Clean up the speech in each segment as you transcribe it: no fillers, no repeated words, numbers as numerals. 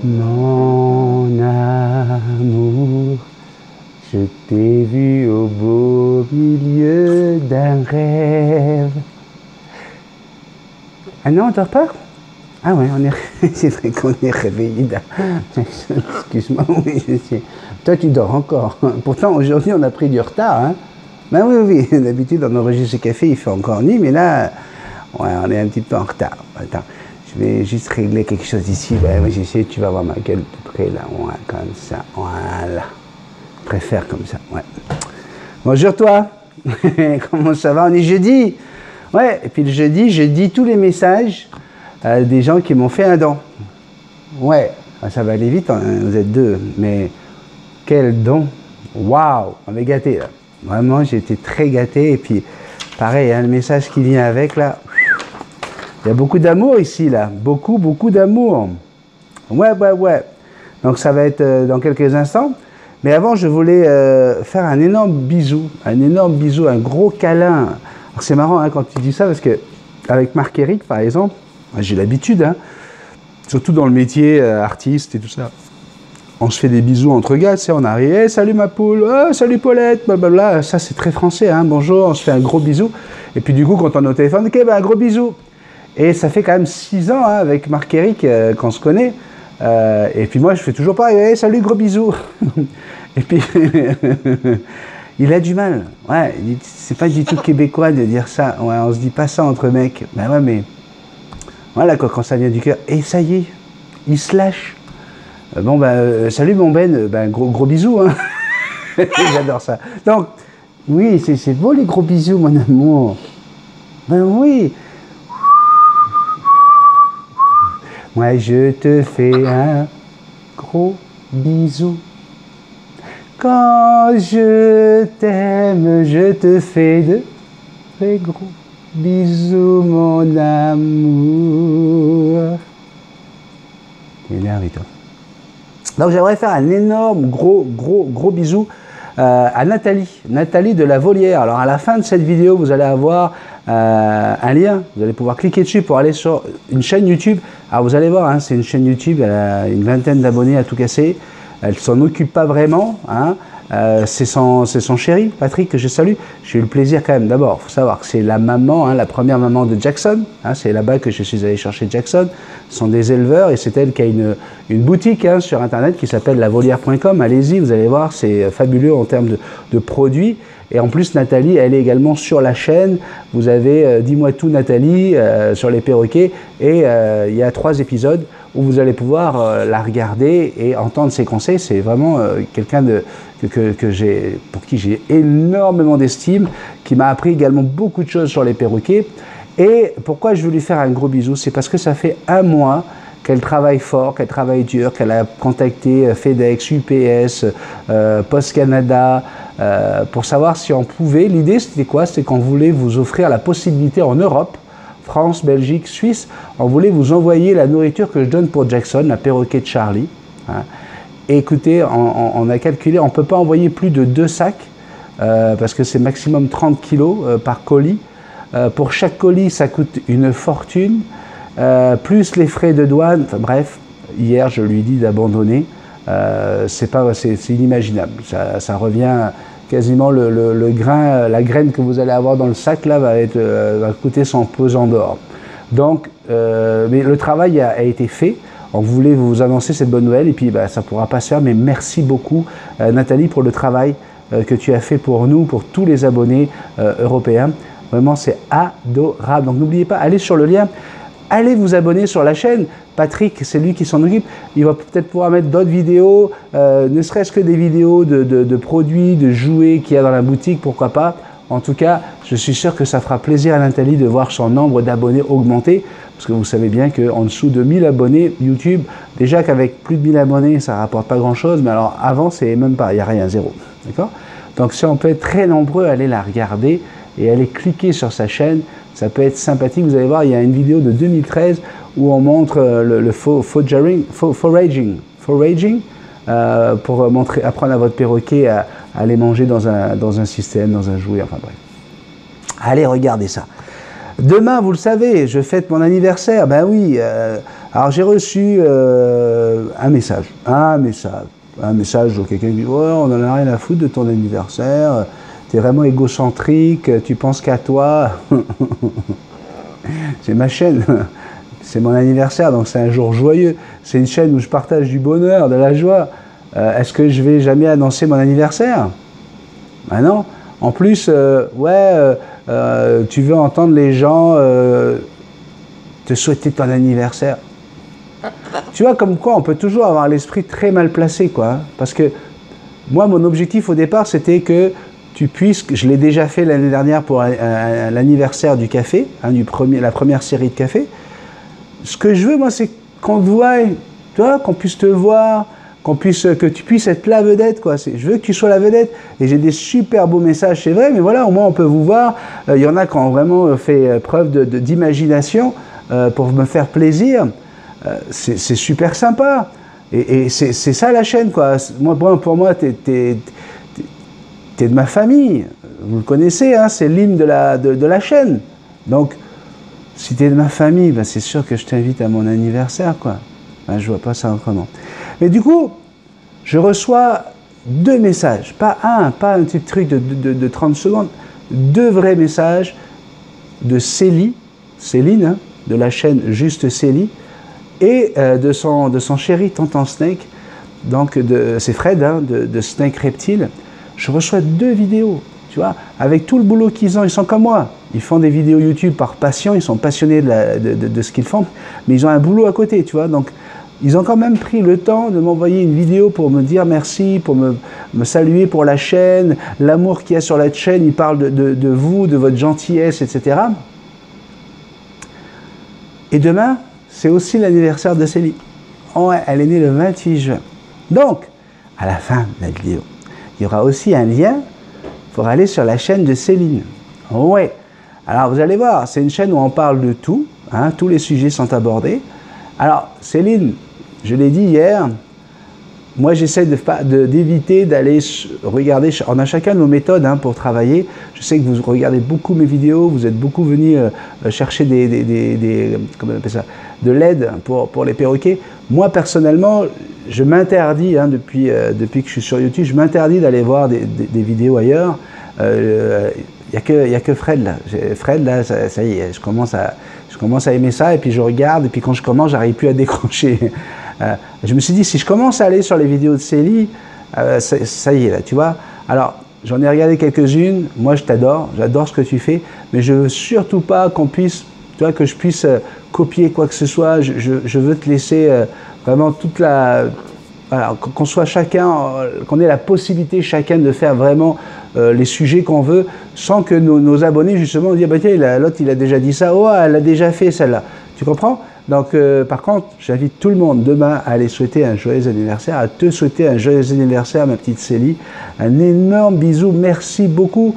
Mon amour, je t'ai vu au beau milieu d'un rêve. Ah non, on dort pas? Ah ouais, c'est vrai qu'on est réveillé. Excuse-moi, oui, je sais. Toi, tu dors encore. Pourtant, aujourd'hui, on a pris du retard. Hein. Ben oui, oui, d'habitude, on enregistre ce café, il fait encore nuit, mais là, ouais, on est un petit peu en retard. Attends, je vais juste régler quelque chose ici. Ben oui, j'essaie, tu vas voir ma gueule de près, là. Ouais, comme ça, voilà. Je préfère comme ça, ouais. Bonjour, toi. Comment ça va? On est jeudi. Ouais, et puis le jeudi, je dis tous les messages des gens qui m'ont fait un don. Ouais, ça va aller vite, hein, vous êtes deux, mais quel don! Waouh, on est gâtés là. Vraiment, j'ai été très gâté. Et puis, pareil, hein, le message qui vient avec là. Il y a beaucoup d'amour ici là, beaucoup d'amour. Ouais. Donc ça va être dans quelques instants. Mais avant, je voulais faire un énorme bisou, un gros câlin. C'est marrant hein, quand tu dis ça parce que avec Marc-Éric par exemple, j'ai l'habitude, hein, surtout dans le métier artiste et tout ça, on se fait des bisous entre gars, tu sais, on arrive, hey, salut ma poule, oh, salut Paulette, blablabla, ça c'est très français, hein, bonjour, on se fait un gros bisou, et puis du coup quand on est au téléphone, ok, ben un gros bisou, et ça fait quand même 6 ans hein, avec Marc-Éric qu'on se connaît, et puis moi je fais toujours pareil, hey, salut gros bisou, et puis... Il a du mal, ouais, c'est pas du tout québécois de dire ça, ouais, on se dit pas ça entre mecs, ben ouais, mais voilà quoi, quand ça vient du cœur, et ça y est, il se lâche. Bon ben, salut mon Ben, ben gros bisous, hein. J'adore ça. Donc, oui, c'est beau les gros bisous, mon amour. Ben oui. Moi je te fais un gros bisou. Quand je t'aime, je te fais de très gros bisous, mon amour. Énervé, toi. Donc j'aimerais faire un énorme, gros bisou à Nathalie de la Volière. Alors à la fin de cette vidéo, vous allez avoir un lien. Vous allez pouvoir cliquer dessus pour aller sur une chaîne YouTube. Alors vous allez voir, hein, c'est une chaîne YouTube, elle a une vingtaine d'abonnés à tout casser. Elle ne s'en occupe pas vraiment, hein. C'est son chéri, Patrick, que je salue. J'ai eu le plaisir quand même, d'abord, il faut savoir que c'est la maman, hein, la première maman de Jackson, hein, c'est là-bas que je suis allé chercher Jackson. Ce sont des éleveurs et c'est elle qui a une boutique hein, sur internet qui s'appelle lavolière.com. Allez-y, vous allez voir, c'est fabuleux en termes de produits. Et en plus, Nathalie, elle est également sur la chaîne. Vous avez Dis-moi tout Nathalie sur les perroquets et il y a 3 épisodes où vous allez pouvoir la regarder et entendre ses conseils. C'est vraiment quelqu'un pour qui j'ai énormément d'estime, qui m'a appris également beaucoup de choses sur les perroquets. Et pourquoi je veux lui faire un gros bisou? C'est parce que ça fait 1 mois qu'elle travaille fort, qu'elle travaille dur, qu'elle a contacté FedEx, UPS, Post Canada, pour savoir si on pouvait. L'idée c'était quoi? C'était qu'on voulait vous offrir la possibilité en Europe, France, Belgique, Suisse, on voulait vous envoyer la nourriture que je donne pour Jackson, la perroquet de Charlie. Hein. Et écoutez, on a calculé, on ne peut pas envoyer plus de 2 sacs, parce que c'est maximum 30 kilos par colis. Pour chaque colis, ça coûte une fortune, plus les frais de douane. Enfin, bref, hier, je lui ai dit d'abandonner. C'est inimaginable. Ça revient quasiment le grain, la graine que vous allez avoir dans le sac là va coûter son pesant d'or. Donc, mais le travail a été fait. On voulait vous annoncer cette bonne nouvelle et puis ça ne pourra pas se faire. Mais merci beaucoup Nathalie pour le travail que tu as fait pour nous, pour tous les abonnés européens. Vraiment, c'est adorable. Donc n'oubliez pas, allez sur le lien. Allez vous abonner sur la chaîne. Patrick, c'est lui qui s'en occupe. Il va peut-être pouvoir mettre d'autres vidéos, ne serait-ce que des vidéos de produits, de jouets qu'il y a dans la boutique, pourquoi pas. En tout cas, je suis sûr que ça fera plaisir à Nathalie de voir son nombre d'abonnés augmenter. Parce que vous savez bien qu'en dessous de 1000 abonnés YouTube, déjà qu'avec plus de 1000 abonnés, ça ne rapporte pas grand-chose. Mais alors avant, c'est même pas, il n'y a rien, 0. D'accord? Donc si on peut être très nombreux, allez la regarder et allez cliquer sur sa chaîne. Ça peut être sympathique. Vous allez voir, il y a une vidéo de 2013 où on montre le foraging pour apprendre à votre perroquet à aller manger dans un système, dans un jouet, enfin bref. Allez, regardez ça. Demain, vous le savez, je fête mon anniversaire. Ben oui, Alors j'ai reçu un message de quelqu'un qui dit ouais, on en a rien à foutre de ton anniversaire, tu es vraiment égocentrique, tu penses qu'à toi. C'est ma chaîne, c'est mon anniversaire, donc c'est un jour joyeux, c'est une chaîne où je partage du bonheur, de la joie. Est-ce que je vais jamais annoncer mon anniversaire? Ben non. En plus, tu veux entendre les gens te souhaiter ton anniversaire. Tu vois, comme quoi on peut toujours avoir l'esprit très mal placé, quoi. Hein, parce que moi, mon objectif au départ, c'était que tu puisses, je l'ai déjà fait l'année dernière pour l'anniversaire du café, hein, la première série de café. Ce que je veux, moi, c'est qu'on te voie, tu vois, qu'on puisse te voir, que tu puisses être la vedette, quoi. Je veux que tu sois la vedette. Et j'ai des super beaux messages, c'est vrai, mais voilà, au moins on peut vous voir. Il y en a qui ont vraiment fait preuve d'imagination pour me faire plaisir. C'est super sympa. Et c'est ça la chaîne, quoi. Pour moi, t'es de ma famille. Vous le connaissez, hein, c'est l'hymne de la chaîne. Donc, si t'es de ma famille, ben c'est sûr que je t'invite à mon anniversaire, quoi. Ben, je vois pas ça autrement. Mais du coup, je reçois 2 messages. Pas un petit truc de 30 secondes. 2 vrais messages de Céline, hein, de la chaîne Juste Célie, et de son chéri Tonton Snake, donc c'est Fred, hein, de Snake Reptile. Je reçois 2 vidéos, tu vois, avec tout le boulot qu'ils ont, ils sont comme moi. Ils font des vidéos YouTube par passion, ils sont passionnés de ce qu'ils font, mais ils ont un boulot à côté, tu vois. Donc, ils ont quand même pris le temps de m'envoyer une vidéo pour me dire merci, pour me saluer pour la chaîne, l'amour qu'il y a sur la chaîne, ils parlent de vous, de votre gentillesse, etc. Et demain, c'est aussi l'anniversaire de Célie. Oh ouais, elle est née le 28 juin. Donc, à la fin de la vidéo, il y aura aussi un lien pour aller sur la chaîne de Céline. Ouais. Alors, vous allez voir, c'est une chaîne où on parle de tout, hein, tous les sujets sont abordés. Alors, Céline, je l'ai dit hier, moi j'essaie d'éviter d'aller regarder, on a chacun nos méthodes, hein, pour travailler. Je sais que vous regardez beaucoup mes vidéos, vous êtes beaucoup venus chercher comment on appelle ça, de l'aide pour les perroquets. Moi personnellement, je m'interdis, hein, depuis que je suis sur YouTube, je m'interdis d'aller voir des vidéos ailleurs. Il n'y a que Fred là. Fred là, ça y est, je commence à aimer ça, et puis je regarde, et puis quand je commence, j'arrive plus à décrocher. Je me suis dit, si je commence à aller sur les vidéos de Célie, ça y est là, tu vois. Alors, j'en ai regardé quelques-unes, moi je t'adore, j'adore ce que tu fais, mais je veux surtout pas qu'on puisse, tu vois, que je puisse copier quoi que ce soit. Je veux te laisser vraiment toute la... Voilà, qu'on soit chacun, qu'on ait la possibilité chacun de faire vraiment les sujets qu'on veut, sans que nos abonnés justement disent, bah tiens, l'autre il a déjà dit ça, oh elle a déjà fait celle-là. Tu comprends? Donc par contre, j'invite tout le monde demain à aller souhaiter un joyeux anniversaire, à te souhaiter un joyeux anniversaire, ma petite Célie. Un énorme bisou, merci beaucoup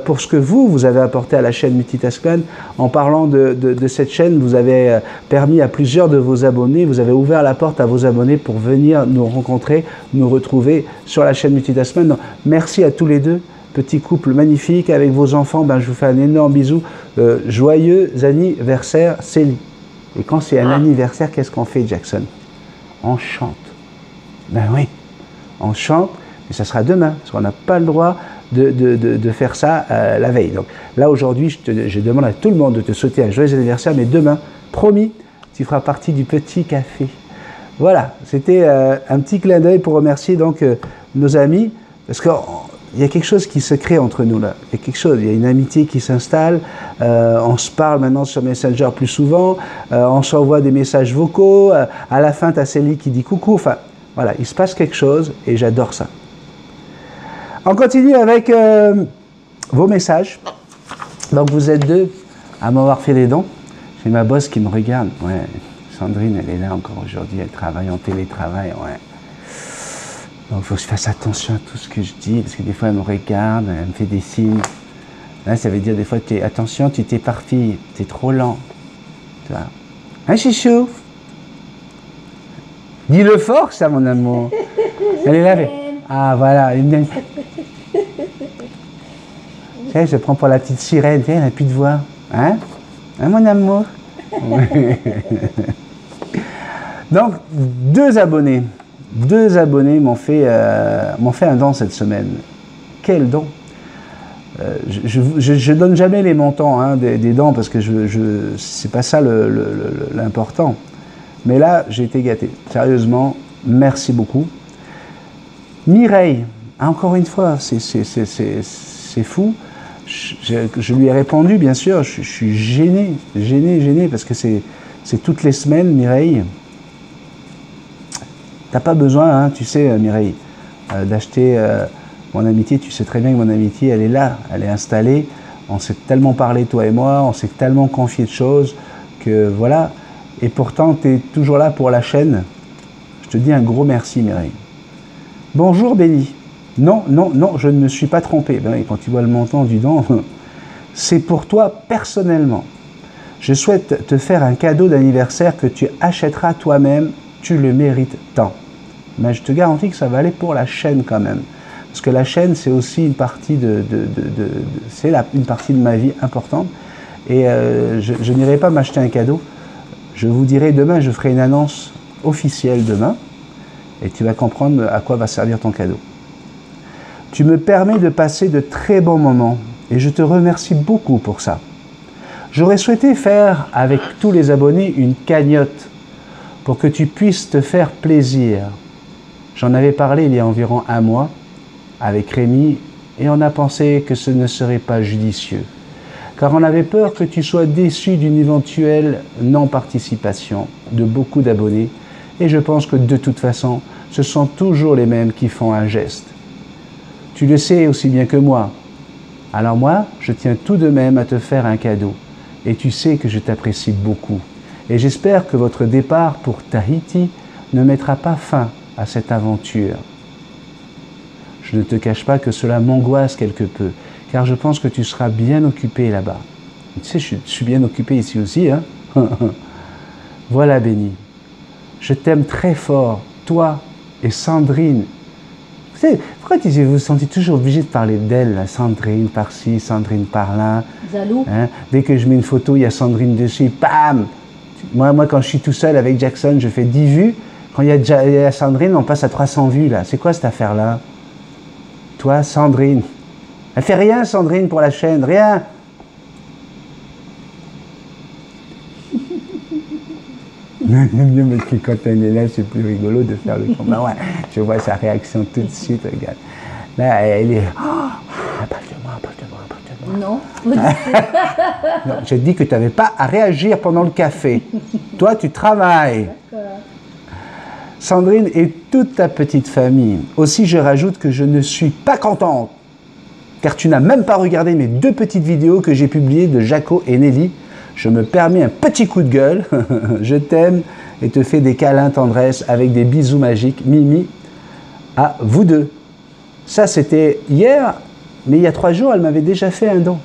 pour ce que vous avez apporté à la chaîne Multitask-Plan. En parlant de cette chaîne, vous avez permis à plusieurs de vos abonnés, vous avez ouvert la porte à vos abonnés pour venir nous rencontrer, nous retrouver sur la chaîne Multitask-Plan. Donc, merci à tous les deux. Petit couple magnifique avec vos enfants, ben, je vous fais un énorme bisou. Joyeux anniversaire, Célie. Et quand c'est un anniversaire, qu'est-ce qu'on fait, Jackson? On chante. Ben oui, on chante, mais ça sera demain, parce qu'on n'a pas le droit de faire ça la veille. Donc là, aujourd'hui, je demande à tout le monde de te souhaiter un joyeux anniversaire, mais demain, promis, tu feras partie du petit café. Voilà, c'était un petit clin d'œil pour remercier donc nos amis, parce que... Il y a quelque chose qui se crée entre nous là. Il y a quelque chose, il y a une amitié qui s'installe. On se parle maintenant sur Messenger plus souvent. On s'envoie des messages vocaux. À la fin, tu as Célie qui dit coucou. Enfin, voilà, il se passe quelque chose et j'adore ça. On continue avec vos messages. Donc vous êtes 2 à m'avoir fait les dons. J'ai ma boss qui me regarde. Ouais, Sandrine, elle est là encore aujourd'hui. Elle travaille en télétravail. Ouais. Donc il faut que je fasse attention à tout ce que je dis, parce que des fois elle me regarde, elle me fait des signes. Là, ça veut dire des fois, attention, tu t'éparpilles, tu es trop lent. Tu vois. Hein, chouchou? Dis-le fort, ça, mon amour. Elle est là, mais... Ah, voilà. Tu sais, je prends pour la petite sirène, elle n'a plus de voix. Hein? Hein, mon amour? Donc, deux abonnés m'ont fait un don cette semaine. Quel don? Je donne jamais les montants hein, des dons parce que c'est pas ça l'important. Mais là, j'ai été gâté. Sérieusement, merci beaucoup. Mireille, encore une fois, c'est fou. Je lui ai répondu, bien sûr, je suis gêné, parce que c'est toutes les semaines, Mireille. T'as pas besoin, hein, tu sais, Mireille, d'acheter mon amitié. Tu sais très bien que mon amitié, elle est là, elle est installée. On s'est tellement parlé, toi et moi, on s'est tellement confié de choses que voilà. Et pourtant, tu es toujours là pour la chaîne. Je te dis un gros merci, Mireille. Bonjour, Béni. Non, je ne me suis pas trompé. Ben, quand tu vois le montant du don, c'est pour toi personnellement. Je souhaite te faire un cadeau d'anniversaire que tu achèteras toi-même. Tu le mérites tant. Mais je te garantis que ça va aller pour la chaîne quand même. Parce que la chaîne, c'est aussi une partie une partie de ma vie importante. Et je n'irai pas m'acheter un cadeau. Je vous dirai demain, je ferai une annonce officielle demain. Et tu vas comprendre à quoi va servir ton cadeau. Tu me permets de passer de très bons moments. Et je te remercie beaucoup pour ça. J'aurais souhaité faire avec tous les abonnés une cagnotte pour que tu puisses te faire plaisir. J'en avais parlé il y a environ un mois avec Rémi et on a pensé que ce ne serait pas judicieux. Car on avait peur que tu sois déçu d'une éventuelle non-participation de beaucoup d'abonnés. Et je pense que de toute façon, ce sont toujours les mêmes qui font un geste. Tu le sais aussi bien que moi. Alors moi, je tiens tout de même à te faire un cadeau. Et tu sais que je t'apprécie beaucoup. Et j'espère que votre départ pour Tahiti ne mettra pas fin à cette aventure. Je ne te cache pas que cela m'angoisse quelque peu, car je pense que tu seras bien occupé là-bas. Tu sais, je suis bien occupé ici aussi, hein. Voilà, Béni. Je t'aime très fort, toi et Sandrine. Vous savez, pourquoi vous vous sentez toujours obligé de parler d'elle, Sandrine par-ci, Sandrine par-là? Jaloux. Hein? Dès que je mets une photo, il y a Sandrine dessus, bam! Moi, quand je suis tout seul avec Jackson, je fais 10 vues. Quand il y a Sandrine, on passe à 300 vues, là. C'est quoi cette affaire-là? Toi, Sandrine. Elle fait rien, Sandrine, pour la chaîne, rien. Parce que quand elle est là, c'est plus rigolo de faire le combat. Ouais, je vois sa réaction tout de suite, regarde. Là, elle est... Oh, apporte-moi. Non. Non, j'ai dit que tu n'avais pas à réagir pendant le café. Toi, tu travailles. Sandrine et toute ta petite famille. Aussi, je rajoute que je ne suis pas contente, car tu n'as même pas regardé mes 2 petites vidéos que j'ai publiées de Jaco et Nelly. Je me permets un petit coup de gueule. Je t'aime et te fais des câlins tendresse avec des bisous magiques. Mimi, à vous deux. Ça, c'était hier, mais il y a 3 jours, elle m'avait déjà fait un don.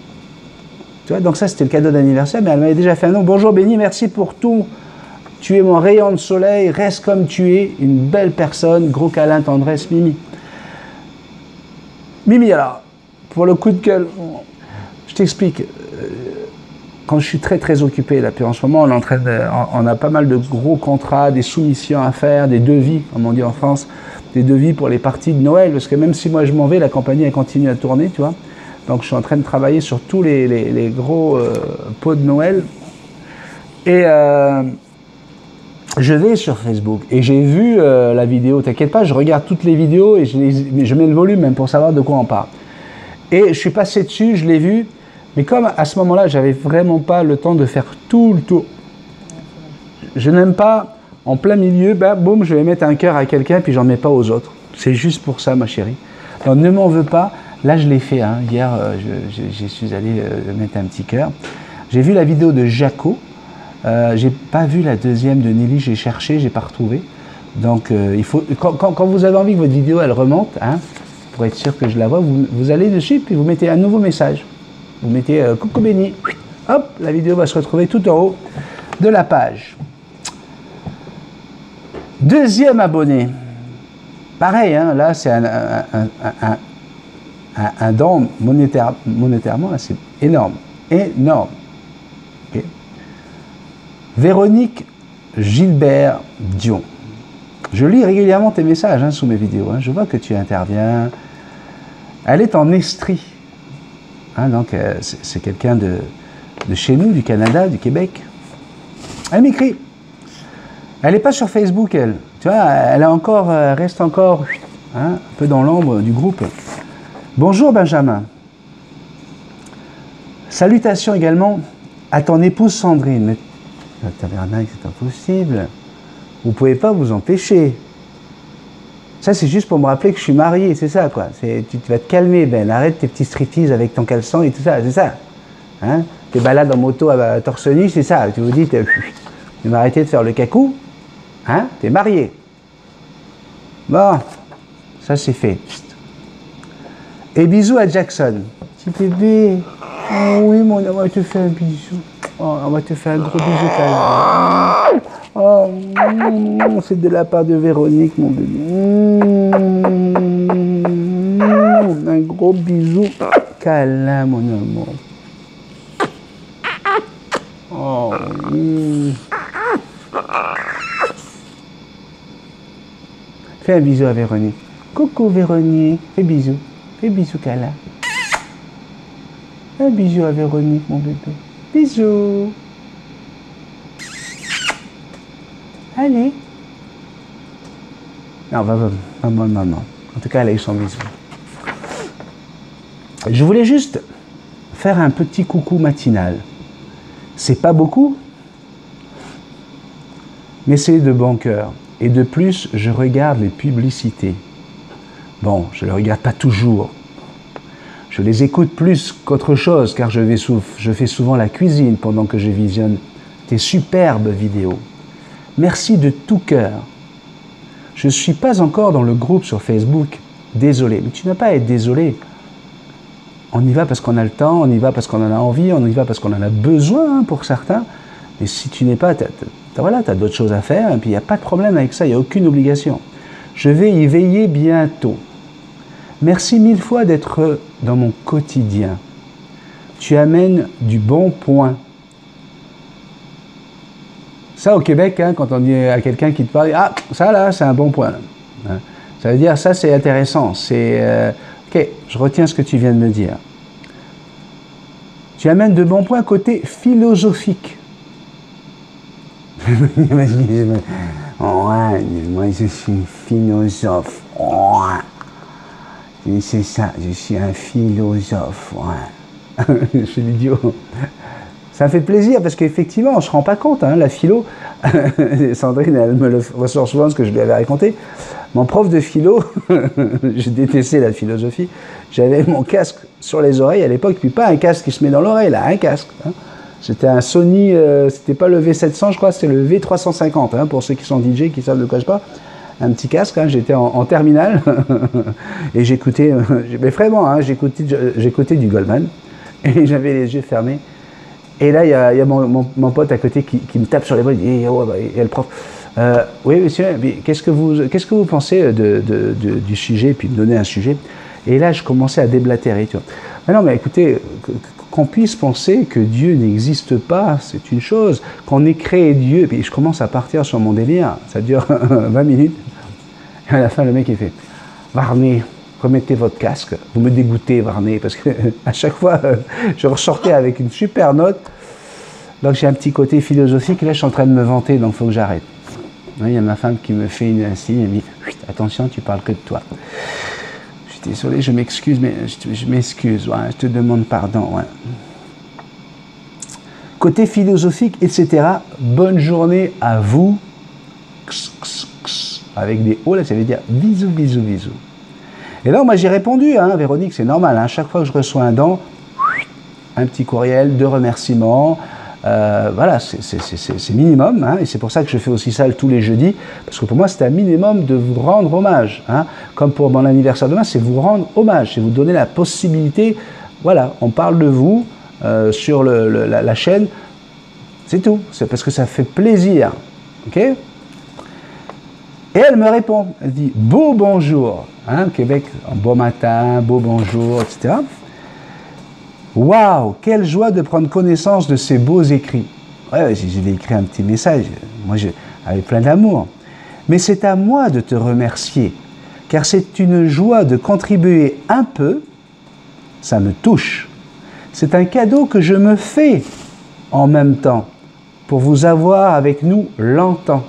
Tu vois, donc ça, c'était le cadeau d'anniversaire, mais elle m'avait déjà fait un don. Bonjour Béni, merci pour tout. Tu es mon rayon de soleil, reste comme tu es, une belle personne, gros câlin, tendresse, Mimi. Mimi, alors, pour le coup de gueule, je t'explique. Quand je suis très occupé, là, puis en ce moment, on a pas mal de gros contrats, des soumissions à faire, des devis, comme on dit en France, des devis pour les parties de Noël, parce que même si moi je m'en vais, la compagnie elle continue à tourner, tu vois. Donc je suis en train de travailler sur tous les gros pots de Noël. Et je vais sur Facebook et j'ai vu la vidéo, t'inquiète pas, je regarde toutes les vidéos et je mets le volume même pour savoir de quoi on parle. Et je suis passé dessus, je l'ai vu, mais comme à ce moment-là, j'avais vraiment pas le temps de faire tout le tour. Je n'aime pas, en plein milieu, ben, boum, je vais mettre un cœur à quelqu'un puis j'en mets pas aux autres. C'est juste pour ça, ma chérie. Donc ne m'en veux pas. Là, je l'ai fait. Hein. Hier, je suis allé mettre un petit cœur. J'ai vu la vidéo de Jaco. J'ai pas vu la deuxième de Nelly. J'ai cherché, j'ai pas retrouvé. Donc, il faut quand vous avez envie que votre vidéo elle remonte, hein, pour être sûr que je la vois, vous allez dessus puis vous mettez un nouveau message. Vous mettez coucou Béni. Hop, la vidéo va se retrouver tout en haut de la page. Deuxième abonné. Pareil, hein, là, c'est un don monétairement, c'est énorme. Énorme. Okay. Véronique Gilbert Dion. Je lis régulièrement tes messages sous mes vidéos. Je vois que tu interviens. Elle est en Estrie. Donc, c'est quelqu'un de chez nous, du Canada, du Québec. Elle m'écrit. Elle n'est pas sur Facebook, elle. Tu vois, elle reste encore un peu dans l'ombre du groupe. Bonjour Benjamin. Salutations également à ton épouse Sandrine. Mais le tabernacle, c'est impossible. Vous ne pouvez pas vous empêcher. Ça, c'est juste pour me rappeler que je suis marié, c'est ça, quoi. Tu vas te calmer, Ben. Arrête tes petits striptease avec ton caleçon et tout ça, c'est ça. Tes balades en moto à torse nu, c'est ça. Tu vous dis, tu vas arrêter de faire le cacou. T'es marié. Bon, ça, c'est fait. Et bisous à Jackson. Petit bébé. Oh oui, on va te faire un bisou. Oh, on va te faire un gros bisou câlin. Oh, c'est de la part de Véronique, mon bébé. Un gros bisou câlin, mon amour. Oh, Fais un bisou à Véronique. Coucou Véronique. Fais bisou. Fais bisou câlin. Un bisou à Véronique, mon bébé. Bisous. Allez. Non, maman. En tout cas, elle a eu son bisou. Je voulais juste faire un petit coucou matinal. C'est pas beaucoup, mais c'est de bon cœur. Et de plus, je regarde les publicités. Bon, je ne les regarde pas toujours. Je les écoute plus qu'autre chose, car je fais souvent la cuisine pendant que je visionne tes superbes vidéos. Merci de tout cœur. Je ne suis pas encore dans le groupe sur Facebook. Désolé. Mais tu n'as pas à être désolé. On y va parce qu'on a le temps, on y va parce qu'on en a envie, on y va parce qu'on en a besoin pour certains. Mais si tu n'es pas, voilà, tu as d'autres choses à faire, et puis il n'y a pas de problème avec ça, il n'y a aucune obligation. Je vais y veiller bientôt. Merci mille fois d'être dans mon quotidien. Tu amènes du bon point. Ça, au Québec, quand on dit à quelqu'un qui te parle, ah, ça là, c'est un bon point. Ça veut dire, ça c'est intéressant. C'est, ok, je retiens ce que tu viens de me dire. Tu amènes de bons points côté philosophique. Ouais, moi je suis philosophe. Ouais. C'est ça, je suis un philosophe. Ouais. Je suis l'idiot. Ça me fait plaisir parce qu'effectivement, on ne se rend pas compte, la philo. Sandrine, elle me le ressort souvent ce que je lui avais raconté. Mon prof de philo, je détestais la philosophie, j'avais mon casque sur les oreilles à l'époque, puis pas un casque qui se met dans l'oreille, là, un casque. C'était un Sony, c'était pas le V700, je crois, c'était le V350, pour ceux qui sont DJ, qui savent de quoi je parle. Un petit casque, j'étais en terminale, et j'écoutais, mais vraiment, j'écoutais du Goldman, et j'avais les yeux fermés. Et là, il y a mon pote à côté qui me tape sur les bras, il dit, il y a le prof. Oui, monsieur, qu'est-ce que vous pensez du sujet, et puis me donner un sujet. Et là, je commençais à déblatérer. Tu vois. Mais non, mais écoutez, qu'on puisse penser que Dieu n'existe pas, c'est une chose. Qu'on ait créé Dieu, et puis je commence à partir sur mon délire, ça dure 20 minutes. Et à la fin, le mec, il fait, Varney, remettez votre casque, vous me dégoûtez, Varney, parce que à chaque fois, je ressortais avec une super note. Donc j'ai un petit côté philosophique, et là, je suis en train de me vanter, donc il faut que j'arrête. Il y a ma femme qui me fait une signe, elle me dit, attention, tu parles que de toi. Je suis désolé, je m'excuse, mais je m'excuse, ouais, je te demande pardon. Ouais. Côté philosophique, etc., bonne journée à vous. Avec des O, là, ça veut dire bisous, bisous, bisous. Et là, moi, j'ai répondu, Véronique, c'est normal, chaque fois que je reçois un don, un petit courriel de remerciements. Voilà, c'est minimum, et c'est pour ça que je fais aussi ça tous les jeudis, parce que pour moi c'est un minimum de vous rendre hommage, comme pour mon anniversaire demain, c'est vous rendre hommage, c'est vous donner la possibilité, voilà, on parle de vous sur la chaîne, c'est tout, c'est parce que ça fait plaisir, ok? Et elle me répond, elle dit beau bonjour, au Québec, bon matin, beau bonjour, etc. Waouh, quelle joie de prendre connaissance de ces beaux écrits. Ouais, je vais écrire un petit message, moi, avec plein d'amour. Mais c'est à moi de te remercier, car c'est une joie de contribuer un peu, ça me touche. C'est un cadeau que je me fais en même temps, pour vous avoir avec nous longtemps.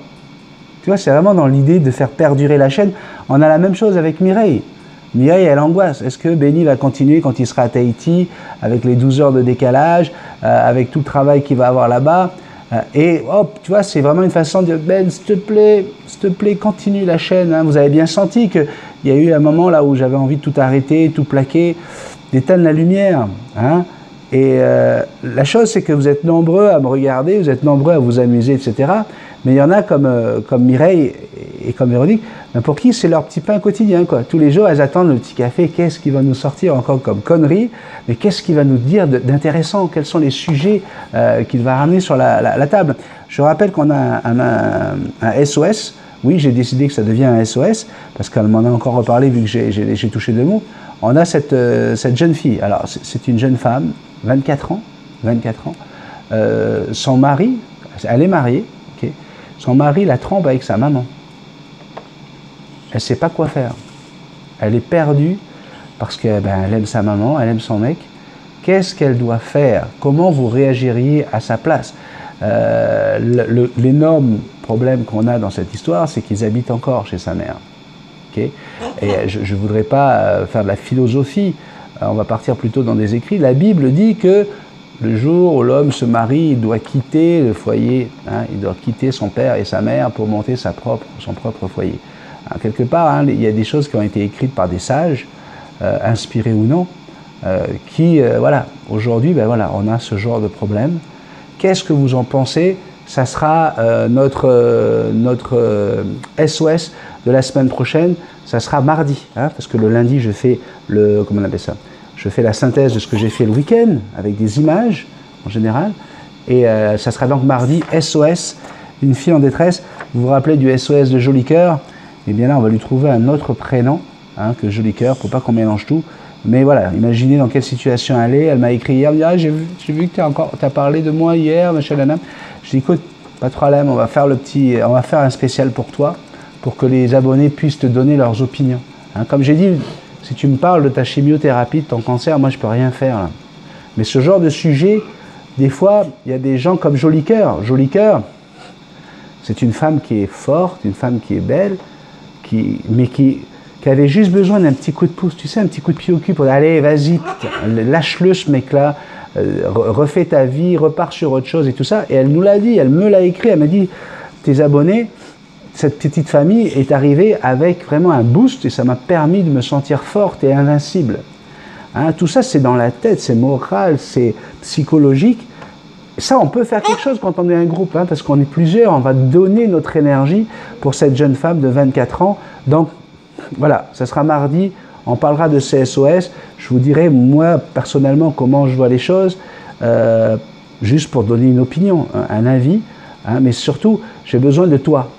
Tu vois, c'est vraiment dans l'idée de faire perdurer la chaîne. On a la même chose avec Mireille. Mireille, elle angoisse. Est-ce que Benny va continuer quand il sera à Tahiti, avec les 12 heures de décalage, avec tout le travail qu'il va avoir là-bas? Et hop, tu vois, c'est vraiment une façon de dire, Ben, s'il te plaît, continue la chaîne. Hein. Vous avez bien senti qu'il y a eu un moment là où j'avais envie de tout arrêter, tout plaquer, d'éteindre la lumière. Hein. Et la chose, c'est que vous êtes nombreux à me regarder, vous êtes nombreux à vous amuser, etc. Mais il y en a comme Mireille et comme Véronique, pour qui c'est leur petit pain quotidien, quoi. Tous les jours, elles attendent le petit café. Qu'est-ce qui va nous sortir encore comme connerie? Mais qu'est-ce qu'il va nous dire d'intéressant? Quels sont les sujets qu'il va ramener sur la table? Je rappelle qu'on a un SOS. Oui, j'ai décidé que ça devient un SOS, parce qu'elle m'en a encore reparlé vu que j'ai touché deux mots. On a cette jeune fille. Alors, c'est une jeune femme, 24 ans. Son mari, elle est mariée. Okay. Son mari la trompe avec sa maman. Elle ne sait pas quoi faire. Elle est perdue parce qu'elle aime sa maman, elle aime son mec. Qu'est-ce qu'elle doit faire? Comment vous réagiriez à sa place? L'énorme problème qu'on a dans cette histoire, c'est qu'ils habitent encore chez sa mère. Okay? Et je ne voudrais pas faire de la philosophie, on va partir plutôt dans des écrits. La Bible dit que le jour où l'homme se marie, il doit quitter le foyer, hein, il doit quitter son père et sa mère pour monter son propre foyer. Alors, quelque part, hein, il y a des choses qui ont été écrites par des sages, inspirés ou non, qui, voilà, aujourd'hui, voilà, on a ce genre de problème. Qu'est-ce que vous en pensez? Ça sera notre SOS de la semaine prochaine, ça sera mardi, hein, parce que le lundi, je fais comment on appelle ça? Je fais la synthèse de ce que j'ai fait le week-end, avec des images, en général, et ça sera donc mardi, SOS, une fille en détresse. Vous vous rappelez du SOS de Joli Cœur? Eh bien là, on va lui trouver un autre prénom, hein, que Joli Cœur, pour pas qu'on mélange tout. Mais voilà, imaginez dans quelle situation elle est. Elle m'a écrit hier, elle me dit, ah, j'ai vu que tu as parlé de moi hier, machin, nanam. Je dis, écoute, pas de problème, on va faire un spécial pour toi, pour que les abonnés puissent te donner leurs opinions. Hein, comme j'ai dit, si tu me parles de ta chimiothérapie, de ton cancer, moi je peux rien faire. Là. Mais ce genre de sujet, des fois, il y a des gens comme Joli Cœur. Joli Cœur, c'est une femme qui est forte, une femme qui est belle, mais qui avait juste besoin d'un petit coup de pouce, tu sais, un petit coup de pied au cul pour dire, allez, vas-y, lâche-le ce mec-là, refais ta vie, repars sur autre chose et tout ça. Et elle nous l'a dit, elle me l'a écrit, elle m'a dit, tes abonnés, cette petite famille est arrivée avec vraiment un boost et ça m'a permis de me sentir forte et invincible. Hein, tout ça, c'est dans la tête, c'est moral, c'est psychologique. Ça, on peut faire quelque chose quand on est un groupe, hein, parce qu'on est plusieurs, on va donner notre énergie pour cette jeune femme de 24 ans. Donc, voilà, ça sera mardi, on parlera de CSOS. Je vous dirai, moi, personnellement, comment je vois les choses, juste pour donner une opinion, un avis, hein, mais surtout, j'ai besoin de toi.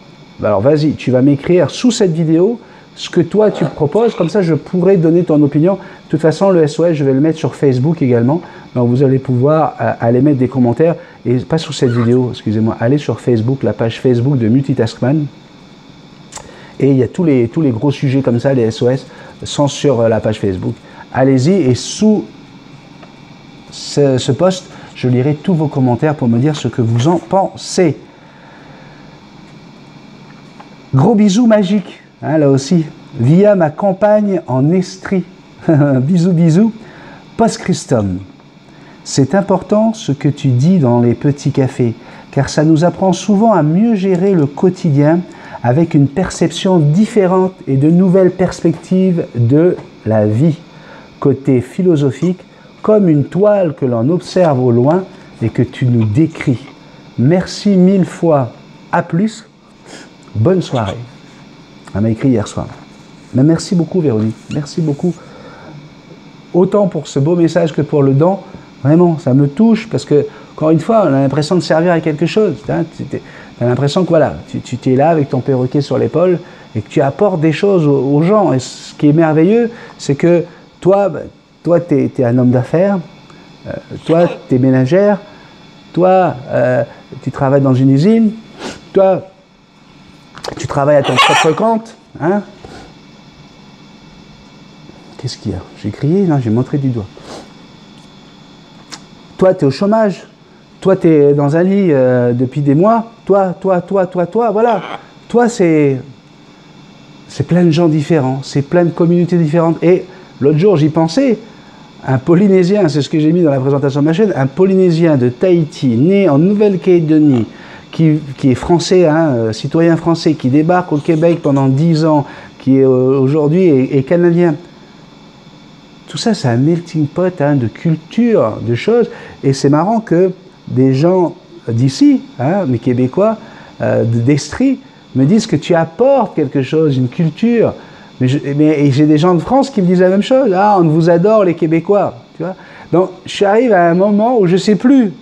Alors, vas-y, tu vas m'écrire sous cette vidéo ce que toi, tu proposes, comme ça, je pourrai donner ton opinion. De toute façon, le SOS, je vais le mettre sur Facebook également. Donc, vous allez pouvoir aller mettre des commentaires, et pas sur cette vidéo, excusez-moi, allez sur Facebook, la page Facebook de Multitaskman. Et il y a tous les gros sujets comme ça, les SOS, sont sur la page Facebook. Allez-y, et sous ce post, je lirai tous vos commentaires pour me dire ce que vous en pensez. Gros bisous magiques, hein, là aussi, via ma campagne en Estrie. Bisous, bisous. Post-Christum. C'est important ce que tu dis dans les petits cafés, car ça nous apprend souvent à mieux gérer le quotidien avec une perception différente et de nouvelles perspectives de la vie. Côté philosophique, comme une toile que l'on observe au loin et que tu nous décris. Merci 1000 fois. À plus. Bonne soirée. Elle m'a écrit hier soir. Mais merci beaucoup, Véronique. Merci beaucoup. Autant pour ce beau message que pour le don. Vraiment, ça me touche parce que, encore une fois, on a l'impression de servir à quelque chose. Tu as l'impression que voilà, tu es là avec ton perroquet sur l'épaule et que tu apportes des choses aux gens. Et ce qui est merveilleux, c'est que toi tu es un homme d'affaires, toi, tu es ménagère, toi, tu travailles dans une usine, toi, tu travailles à ton propre compte, hein? Qu'est-ce qu'il y a? J'ai crié? Non, j'ai montré du doigt. Toi, tu es au chômage. Toi, tu es dans un lit depuis des mois. Toi, voilà. Toi, c'est plein de gens différents. C'est plein de communautés différentes. Et l'autre jour, j'y pensais. Un Polynésien, c'est ce que j'ai mis dans la présentation de ma chaîne, un Polynésien de Tahiti, né en Nouvelle-Calédonie, qui est français, hein, citoyen français, qui débarque au Québec pendant 10 ans, qui est aujourd'hui est canadien. Tout ça, c'est un melting pot hein, de culture, de choses. Et c'est marrant que des gens d'ici, hein, mes Québécois, d'Estrie, me disent que tu apportes quelque chose, une culture. Mais j'ai des gens de France qui me disent la même chose. Ah, on vous adore les Québécois. Tu vois. Donc, j'arrive à un moment où je ne sais plus.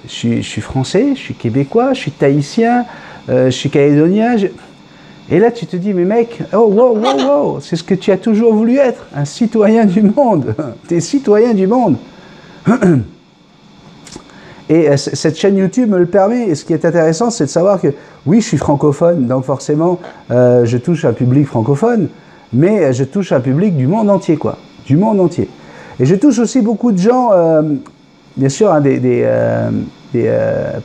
Je suis français, je suis québécois, je suis tahitien, je suis calédonien. Et là, tu te dis, mais mec, oh, wow, c'est ce que tu as toujours voulu être, un citoyen du monde. Tu es citoyen du monde. Et cette chaîne YouTube me le permet. Et ce qui est intéressant, c'est de savoir que, oui, je suis francophone, donc forcément, je touche un public francophone, mais je touche un public du monde entier, quoi. Du monde entier. Et je touche aussi beaucoup de gens, bien sûr, hein, des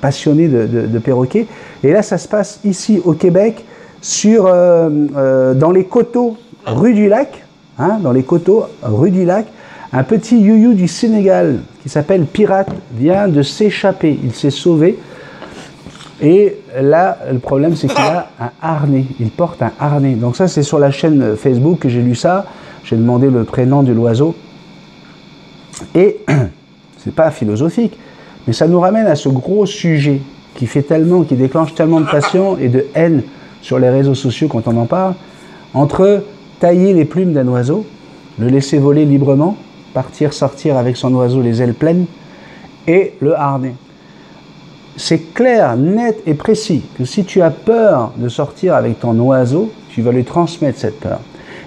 passionnés de perroquets. Et là, ça se passe ici, au Québec, dans les coteaux rue du Lac, hein, dans les coteaux rue du Lac, un petit youyou du Sénégal qui s'appelle Pirate vient de s'échapper. Il s'est sauvé. Et là, le problème, c'est qu'il a un harnais. Il porte un harnais. Donc ça, c'est sur la chaîne Facebook que j'ai lu ça. J'ai demandé le prénom de l'oiseau. Et c'est pas philosophique, mais ça nous ramène à ce gros sujet qui déclenche tellement de passion et de haine sur les réseaux sociaux quand on en parle, entre tailler les plumes d'un oiseau, le laisser voler librement, sortir avec son oiseau les ailes pleines, et le harnais. C'est clair, net et précis que si tu as peur de sortir avec ton oiseau, tu vas lui transmettre cette peur.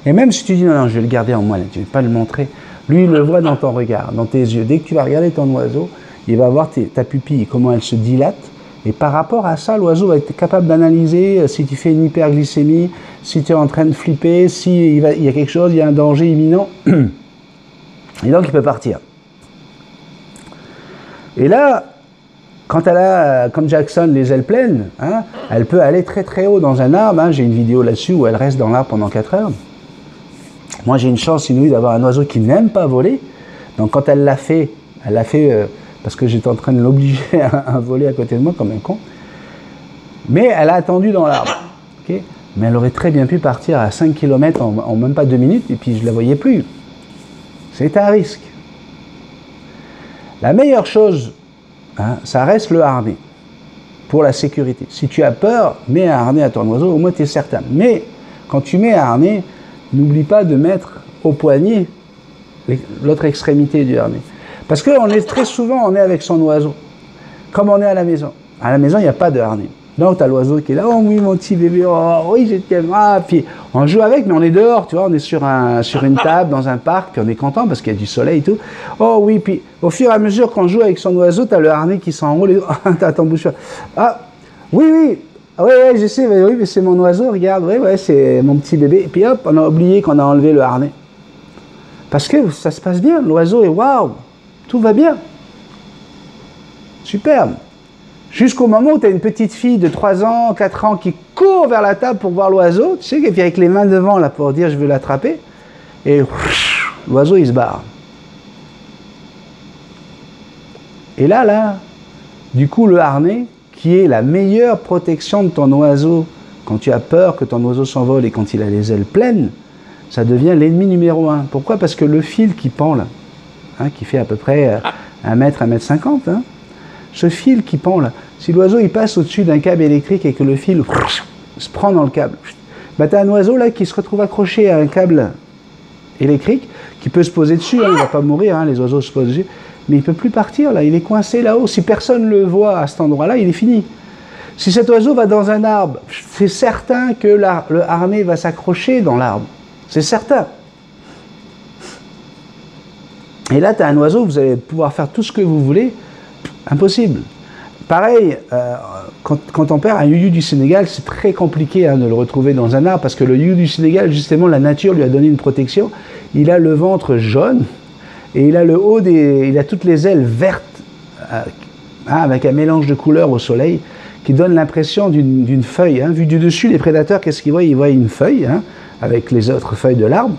Et même si tu dis non, je vais le garder en moi, tu ne vais pas le montrer, lui il le voit dans ton regard, dans tes yeux. Dès que tu vas regarder ton oiseau, il va voir ta pupille, comment elle se dilate. Et par rapport à ça, l'oiseau va être capable d'analyser si tu fais une hyperglycémie, si tu es en train de flipper, s'il y a quelque chose, il y a un danger imminent. Et donc, il peut partir. Et là, quand elle a, comme Jackson, les ailes pleines, hein, elle peut aller très très haut dans un arbre. Hein. J'ai une vidéo là-dessus où elle reste dans l'arbre pendant 4 heures. Moi, j'ai une chance inouïe d'avoir un oiseau qui n'aime pas voler. Donc, quand elle l'a fait parce que j'étais en train de l'obliger à voler à côté de moi comme un con. Mais elle a attendu dans l'arbre. Okay, mais elle aurait très bien pu partir à 5 km en même pas 2 minutes et puis je ne la voyais plus. C'est un risque. La meilleure chose, hein, ça reste le harnais pour la sécurité. Si tu as peur, mets un harnais à ton oiseau, au moins tu es certain. Mais quand tu mets un harnais, n'oublie pas de mettre au poignet l'autre extrémité du harnais. Parce que très souvent, on est avec son oiseau, comme on est à la maison. À la maison, il n'y a pas de harnais. Donc, tu as l'oiseau qui est là, oh oui, mon petit bébé, oh oui, je t'aime. Ah, puis on joue avec, mais on est dehors, tu vois, on est sur une table, dans un parc, puis on est content parce qu'il y a du soleil et tout. Oh oui, puis au fur et à mesure qu'on joue avec son oiseau, tu as le harnais qui s'enroule, et tu as ton bouchon. Ah, oui, je sais, oui, mais c'est mon oiseau, regarde, oui, c'est mon petit bébé. Et puis hop, on a oublié qu'on a enlevé le harnais. Parce que ça se passe bien, l'oiseau est waouh. Tout va bien. Superbe. Jusqu'au moment où tu as une petite fille de 3 ans, 4 ans qui court vers la table pour voir l'oiseau, tu sais, et puis avec les mains devant là pour dire je veux l'attraper, et l'oiseau il se barre. Et là, du coup le harnais, qui est la meilleure protection de ton oiseau quand tu as peur que ton oiseau s'envole et quand il a les ailes pleines, ça devient l'ennemi numéro 1. Pourquoi? Parce que le fil qui pend là, hein, qui fait à peu près 1 mètre, 1 mètre 50, hein, ce fil qui pend là, si l'oiseau il passe au-dessus d'un câble électrique et que le fil se prend dans le câble, bah, tu as un oiseau là qui se retrouve accroché à un câble électrique qui peut se poser dessus, hein, il ne va pas mourir, hein, les oiseaux se posent dessus, mais il ne peut plus partir là, il est coincé là-haut. Si personne ne le voit à cet endroit-là, il est fini. Si cet oiseau va dans un arbre, c'est certain que le harnais va s'accrocher dans l'arbre. C'est certain. Et là, tu as un oiseau, vous allez pouvoir faire tout ce que vous voulez. Impossible. Pareil, quand on perd un youyou du Sénégal, c'est très compliqué de le retrouver dans un arbre parce que le youyou du Sénégal, justement, la nature lui a donné une protection. Il a le ventre jaune et il a le haut il a toutes les ailes vertes avec un mélange de couleurs au soleil qui donne l'impression d'une feuille. Vu du dessus, les prédateurs, qu'est-ce qu'ils voient? Ils voient une feuille avec les autres feuilles de l'arbre.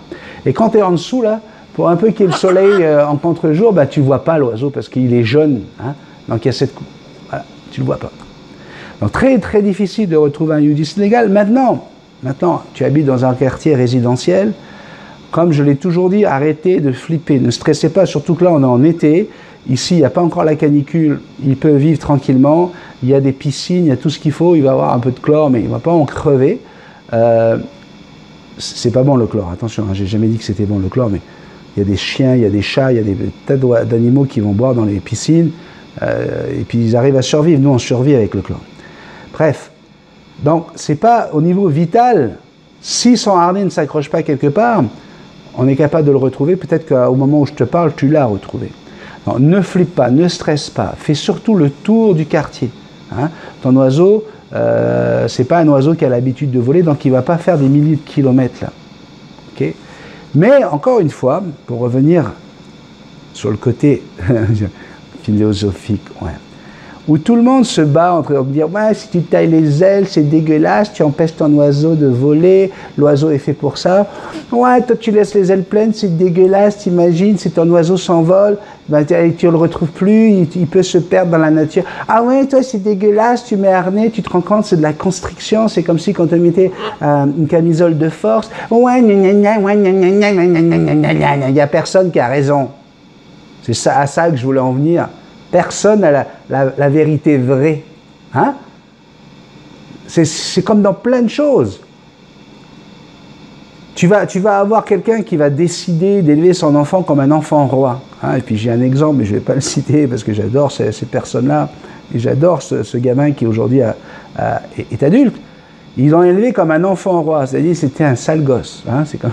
Et quand tu es en dessous, là, pour un peu qu'il y ait le soleil en contre-jour, tu ne vois pas l'oiseau parce qu'il est jaune. Donc il y a cette... Voilà, tu ne le vois pas. Donc très très difficile de retrouver un youyou du Sénégal. Maintenant, tu habites dans un quartier résidentiel. Comme je l'ai toujours dit, arrêtez de flipper. Ne stressez pas, surtout que là on est en été. Ici, il n'y a pas encore la canicule. Il peut vivre tranquillement. Il y a des piscines, il y a tout ce qu'il faut. Il va avoir un peu de chlore, mais il ne va pas en crever. C'est pas bon le chlore, attention, j'ai jamais dit que c'était bon le chlore, mais il y a des chiens, il y a des chats, il y a des tas d'animaux qui vont boire dans les piscines. Et puis ils arrivent à survivre. Nous, on survit avec le chlore. Bref, donc c'est pas au niveau vital. Si son harnais ne s'accroche pas quelque part, on est capable de le retrouver. Peut-être qu'au moment où je te parle, tu l'as retrouvé. Donc, ne flippe pas, ne stresse pas. Fais surtout le tour du quartier. Ton oiseau, c'est pas un oiseau qui a l'habitude de voler, donc il va pas faire des milliers de kilomètres là. Okay. Mais encore une fois, pour revenir sur le côté philosophique, où tout le monde se bat entre dire ouais, si tu tailles les ailes, c'est dégueulasse, tu empêches ton oiseau de voler, l'oiseau est fait pour ça. Ouais, toi tu laisses les ailes pleines, c'est dégueulasse, t'imagines, si ton oiseau s'envole, tu le retrouves plus, il peut se perdre dans la nature. Ah ouais, toi c'est dégueulasse, tu mets harnais, tu te rends compte, c'est de la constriction, c'est comme si quand tu mettais une camisole de force. Ouais, il n'y a personne qui a raison. C'est à ça que je voulais en venir. Personne n'a la vérité vraie. C'est comme dans plein de choses. Tu vas avoir quelqu'un qui va décider d'élever son enfant comme un enfant roi. Et puis j'ai un exemple, mais je ne vais pas le citer parce que j'adore ces personnes-là. Et j'adore ce gamin qui aujourd'hui est adulte. Ils l'ont élevé comme un enfant roi, c'est-à-dire c'était un sale gosse. C'est comme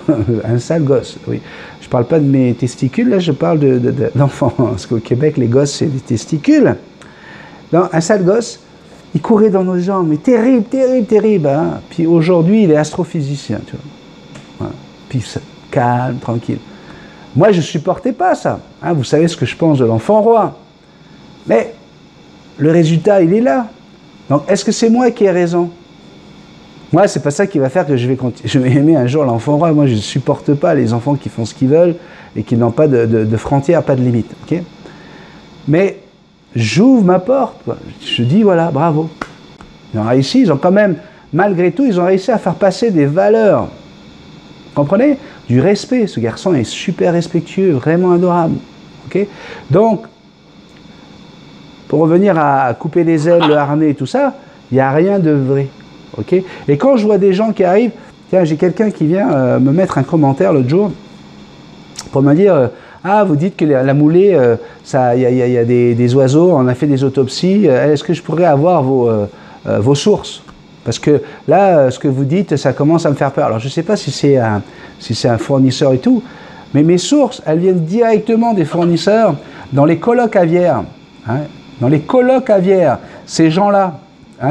un sale gosse, oui. Je ne parle pas de mes testicules, là je parle d'enfants. Parce qu'au Québec, les gosses, c'est des testicules. Donc, un sale gosse, il courait dans nos jambes, mais terrible, terrible, terrible. Puis aujourd'hui, il est astrophysicien, tu vois. Puis calme, tranquille. Moi, je ne supportais pas ça. Vous savez ce que je pense de l'enfant roi. Mais le résultat, il est là. Donc, est-ce que c'est moi qui ai raison? Moi, c'est pas ça qui va faire que je vais aimer un jour l'enfant roi. Moi, je ne supporte pas les enfants qui font ce qu'ils veulent et qui n'ont pas de frontières, pas de limites. Okay, mais j'ouvre ma porte. Je dis, voilà, bravo. Ils ont réussi, ils ont quand même, malgré tout, ils ont réussi à faire passer des valeurs. Vous comprenez? Du respect. Ce garçon est super respectueux, vraiment adorable. Okay, donc, pour revenir à couper les ailes, le harnais et tout ça, il n'y a rien de vrai. Okay, et quand je vois des gens qui arrivent, tiens, j'ai quelqu'un qui vient me mettre un commentaire l'autre jour pour me dire ah, vous dites que la moulée, il y a des oiseaux, on a fait des autopsies, est-ce que je pourrais avoir vos sources? Parce que là, ce que vous dites, ça commence à me faire peur. Alors, je ne sais pas si c'est un fournisseur et tout, mais mes sources, elles viennent directement des fournisseurs dans les colloques aviaires. Dans les colloques aviaires, ces gens-là,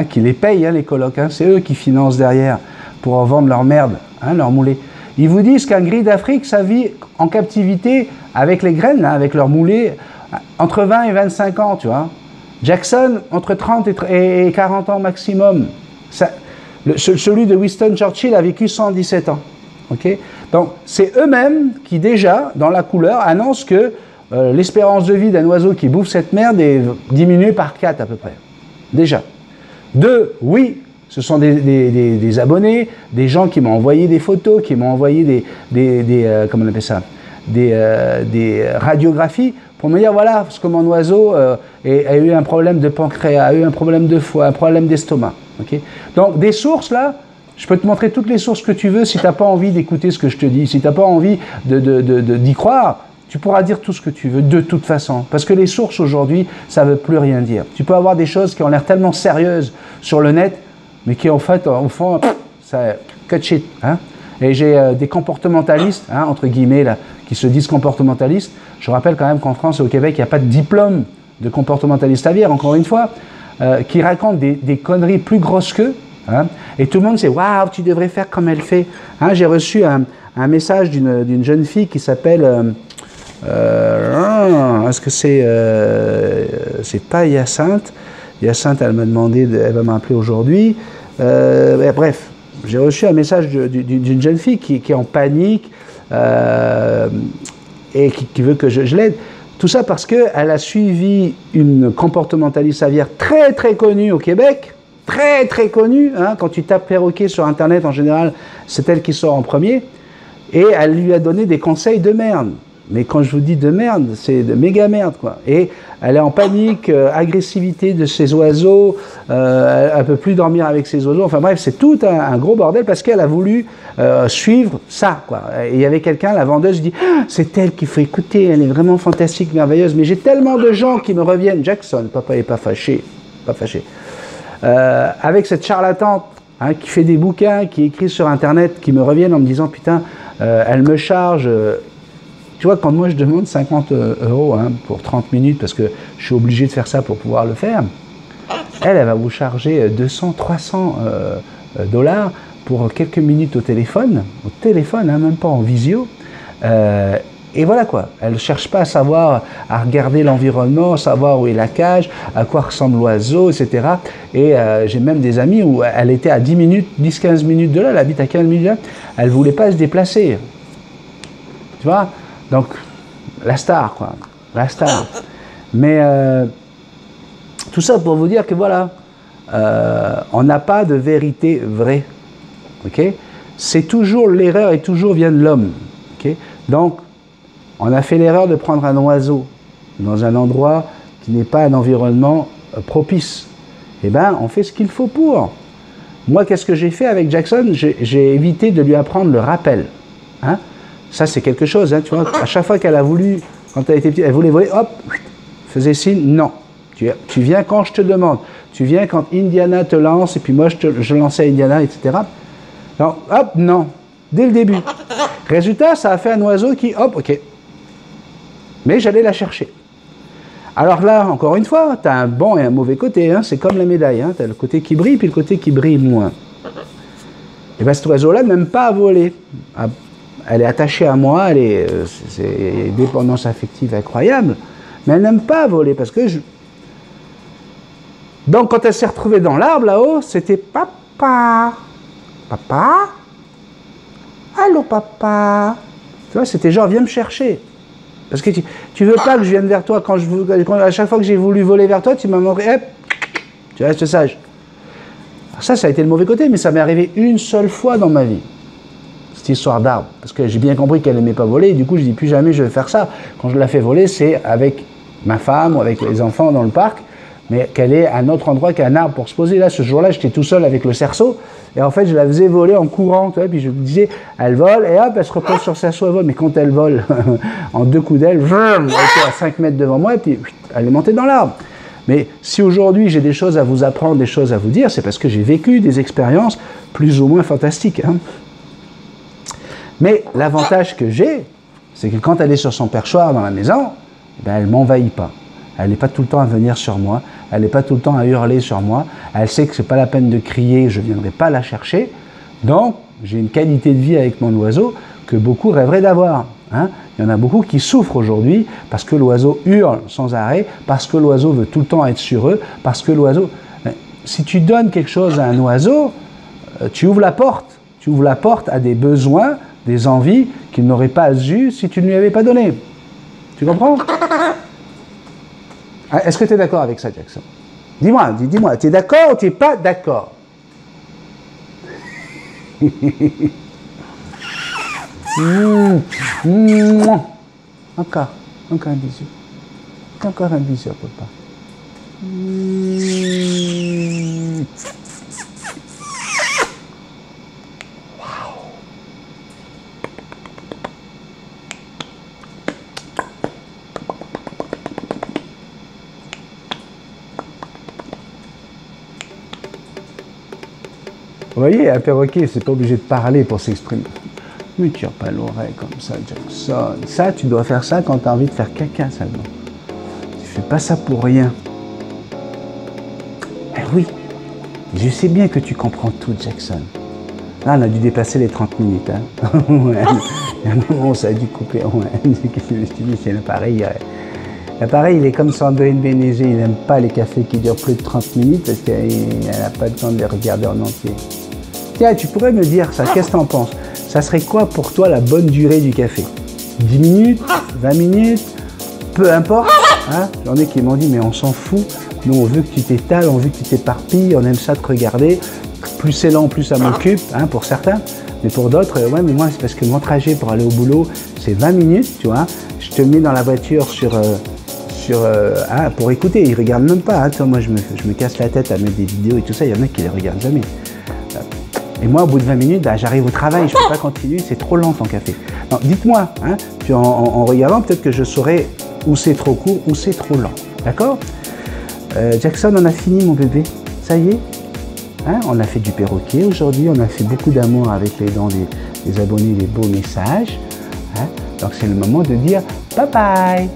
qui les payent, les colloques, c'est eux qui financent derrière pour en vendre leur merde, leur moulée. Ils vous disent qu'un gris d'Afrique, ça vit en captivité avec les graines, avec leur moulée, entre 20 et 25 ans, tu vois. Jackson, entre 30 et 40 ans maximum. Celui de Winston Churchill a vécu 117 ans. Okay, donc, c'est eux-mêmes qui, déjà, dans la couleur, annoncent que l'espérance de vie d'un oiseau qui bouffe cette merde est diminuée par 4 à peu près. Déjà. 2, oui, ce sont des abonnés, des gens qui m'ont envoyé des photos, qui m'ont envoyé comment on appelle ça, des radiographies pour me dire voilà, parce que mon oiseau a eu un problème de pancréas, a eu un problème de foie, un problème d'estomac. Okay, donc des sources là, je peux te montrer toutes les sources que tu veux si tu n'as pas envie d'écouter ce que je te dis, si tu n'as pas envie d'y croire. Tu pourras dire tout ce que tu veux, de toute façon. Parce que les sources, aujourd'hui, ça ne veut plus rien dire. Tu peux avoir des choses qui ont l'air tellement sérieuses sur le net, mais qui, en fait, au fond, ça cut shit. Et j'ai des comportementalistes, entre guillemets, là, qui se disent comportementalistes. Je rappelle quand même qu'en France et au Québec, il n'y a pas de diplôme de comportementaliste aviaire, encore une fois. qui raconte des conneries plus grosses qu'eux. Hein, et tout le monde sait, waouh, tu devrais faire comme elle fait. Hein, j'ai reçu un message d'une jeune fille qui s'appelle, est-ce que c'est pas Hyacinthe? Hyacinthe, elle m'a demandé, elle va m'appeler aujourd'hui. Bref, j'ai reçu un message d'une jeune fille qui est en panique et qui veut que je l'aide. Tout ça parce qu'elle a suivi une comportementaliste aviaire très très connue au Québec, très très connue. Hein, quand tu tapes perroquet sur Internet, en général, c'est elle qui sort en premier. Et elle lui a donné des conseils de merde. Mais quand je vous dis de merde, c'est de méga merde, quoi. Et elle est en panique, agressivité de ses oiseaux, elle ne peut plus dormir avec ses oiseaux. Enfin bref, c'est tout un gros bordel parce qu'elle a voulu suivre ça, quoi. Et il y avait quelqu'un, la vendeuse, dit ah, c'est elle qu'il faut écouter, elle est vraiment fantastique, merveilleuse. Mais j'ai tellement de gens qui me reviennent, Jackson, papa n'est pas fâché, pas fâché, avec cette charlatante hein, qui fait des bouquins, qui écrit sur Internet, qui me reviennent en me disant putain, elle me charge. Tu vois, quand moi je demande 50 € hein, pour 30 minutes, parce que je suis obligé de faire ça pour pouvoir le faire, elle va vous charger 200, 300 $ pour quelques minutes au téléphone, hein, même pas en visio. Et voilà quoi, elle ne cherche pas à savoir, à regarder l'environnement, savoir où est la cage, à quoi ressemble l'oiseau, etc. Et j'ai même des amis où elle était à 10 minutes, 10-15 minutes de là, elle habite à 15 minutes de là, elle ne voulait pas se déplacer. Tu vois? Donc, la star, quoi. La star. Mais tout ça pour vous dire que voilà, on n'a pas de vérité vraie. Okay? C'est toujours, l'erreur et toujours vient de l'homme. Okay? Donc, on a fait l'erreur de prendre un oiseau dans un endroit qui n'est pas un environnement propice. Eh bien, on fait ce qu'il faut pour. Moi, qu'est-ce que j'ai fait avec Jackson? J'ai évité de lui apprendre le rappel. Hein? Ça, c'est quelque chose, hein, tu vois. À chaque fois qu'elle a voulu, quand elle était petite, elle voulait voler, hop, faisait signe, non. Tu viens quand je te demande. Tu viens quand Indiana te lance, et puis moi, je lançais Indiana, etc. Non, hop, non. Dès le début. Résultat, ça a fait un oiseau qui, hop, ok. Mais j'allais la chercher. Alors là, encore une fois, tu as un bon et un mauvais côté. Hein, c'est comme la médaille. Hein, tu as le côté qui brille, puis le côté qui brille moins. Et bien, cet oiseau-là n'aime pas voler. Elle est attachée à moi, c'est une dépendance affective incroyable, mais elle n'aime pas voler parce que Donc quand elle s'est retrouvée dans l'arbre là-haut, c'était papa, papa, allô papa, tu vois, c'était genre viens me chercher, parce que tu veux pas que je vienne vers toi à chaque fois que j'ai voulu voler vers toi, tu m'as montré, hop, tu restes sage. Alors ça a été le mauvais côté, mais ça m'est arrivé une seule fois dans ma vie. Cette histoire d'arbre, parce que j'ai bien compris qu'elle n'aimait pas voler, et du coup je dis plus jamais je vais faire ça. Quand je la fais voler, c'est avec ma femme ou avec les enfants dans le parc, mais qu'elle est à un autre endroit qu'un arbre pour se poser. Là, ce jour-là, j'étais tout seul avec le cerceau, et en fait je la faisais voler en courant, tu vois, puis je me disais, elle vole, et hop, elle se repose sur sa soie, mais quand elle vole, en deux coups d'aile, elle était à 5 mètres devant moi, et puis elle est montée dans l'arbre. Mais si aujourd'hui j'ai des choses à vous apprendre, des choses à vous dire, c'est parce que j'ai vécu des expériences plus ou moins fantastiques. Hein. Mais l'avantage que j'ai, c'est que quand elle est sur son perchoir dans la maison, ben elle ne m'envahit pas. Elle n'est pas tout le temps à venir sur moi, elle n'est pas tout le temps à hurler sur moi, elle sait que ce n'est pas la peine de crier, je ne viendrai pas la chercher. Donc, j'ai une qualité de vie avec mon oiseau que beaucoup rêveraient d'avoir. Hein. Il y en a beaucoup qui souffrent aujourd'hui parce que l'oiseau hurle sans arrêt, parce que l'oiseau veut tout le temps être sur eux, parce que l'oiseau... Si tu donnes quelque chose à un oiseau, tu ouvres la porte. Tu ouvres la porte à des besoins, des envies qu'il n'aurait pas eues si tu ne lui avais pas donné. Tu comprends? Est-ce que tu es d'accord avec ça, Jackson? Dis-moi, dis-moi, tu es d'accord ou tu n'es pas d'accord? Encore un bisou. Encore un bisou, papa. Vous voyez, un perroquet, c'est pas obligé de parler pour s'exprimer. Ne tire pas l'oreille comme ça, Jackson. Ça, tu dois faire ça quand tu as envie de faire caca seulement. Tu fais pas ça pour rien. Eh oui, je sais bien que tu comprends tout, Jackson. Là, on a dû dépasser les 30 minutes. Hein. Ouais. Il y a un moment où ça a dû couper. Ouais. Je me suis dit, c'est l'appareil. L'appareil, il est comme Sandrine Bénézé. Il n'aime pas les cafés qui durent plus de 30 minutes parce qu'il n'a pas le temps de les regarder en entier. Tiens, tu pourrais me dire ça, qu'est-ce que tu en penses? Ça serait quoi pour toi la bonne durée du café? 10 minutes? 20 minutes? Peu importe. Hein, j'en ai qui m'ont dit, mais on s'en fout. Nous, on veut que tu t'étales, on veut que tu t'éparpilles, on aime ça te regarder. Plus c'est lent, plus ça m'occupe, hein, pour certains. Mais pour d'autres, ouais, mais moi, c'est parce que mon trajet pour aller au boulot, c'est 20 minutes, tu vois. Je te mets dans la voiture pour écouter. Ils ne regardent même pas. Hein. Toi, moi, je me casse la tête à mettre des vidéos et tout ça. Il y en a qui ne les regardent jamais. Et moi, au bout de 20 minutes, bah, j'arrive au travail. Je ne peux pas continuer. C'est trop lent, ton café. Dites-moi, hein, puis en regardant, peut-être que je saurai où c'est trop court, où c'est trop lent. D'accord? Jackson, on a fini, mon bébé. Ça y est, hein, on a fait du perroquet aujourd'hui. On a fait beaucoup d'amour avec les dents des abonnés, des beaux messages. Hein. Donc, c'est le moment de dire bye-bye.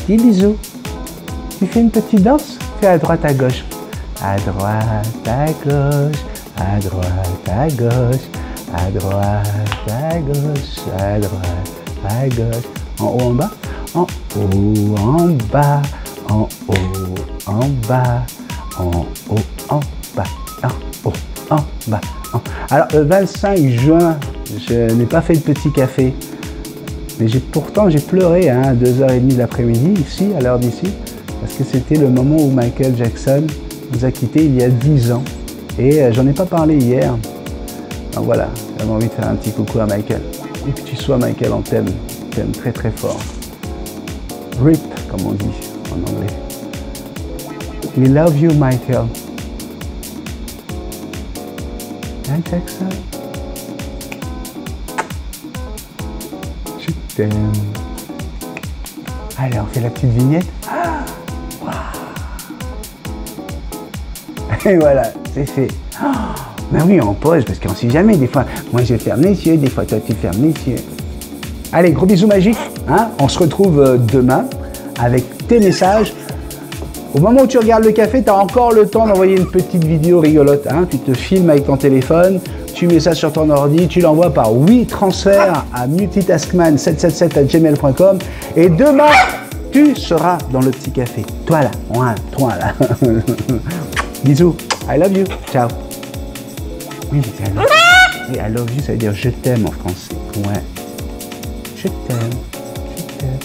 Dis bisous. Tu fais une petite danse? Fais à droite, à gauche. À droite, à gauche. À droite, à gauche. À droite, à gauche. À droite, à gauche. En haut, en bas? En haut, en bas. En haut, en bas. En haut, en bas. En haut, en bas. Alors, le 25 juin, je n'ai pas fait de petit café. Mais pourtant, j'ai pleuré à 2h30 de l'après-midi, ici, à l'heure d'ici, parce que c'était le moment où Michael Jackson nous a quittés il y a 10 ans. Et j'en ai pas parlé hier. Donc voilà, j'avais envie de faire un petit coucou à Michael. Et que tu sois, Michael, on t'aime très très fort. RIP, comme on dit en anglais. We love you, Michael. Hein, Jackson? Je t'aime. Allez, on fait la petite vignette. Ah, wow. Et voilà, c'est fait. Oh, ben oui, on pose parce qu'on ne sait jamais. Des fois, moi je ferme les yeux, des fois toi tu fermes les yeux. Allez, gros bisous magiques. Hein, on se retrouve demain avec tes messages. Au moment où tu regardes le café, tu as encore le temps d'envoyer une petite vidéo rigolote. Hein. Tu te filmes avec ton téléphone, tu mets ça sur ton ordi, tu l'envoies par WeTransfer à multitaskman777@gmail.com et demain, tu seras dans le petit café. Toi là, toi là. Bisous, I love you, ciao. Oui, I love you, ça veut dire je t'aime en français. Ouais, je t'aime, je t'aime.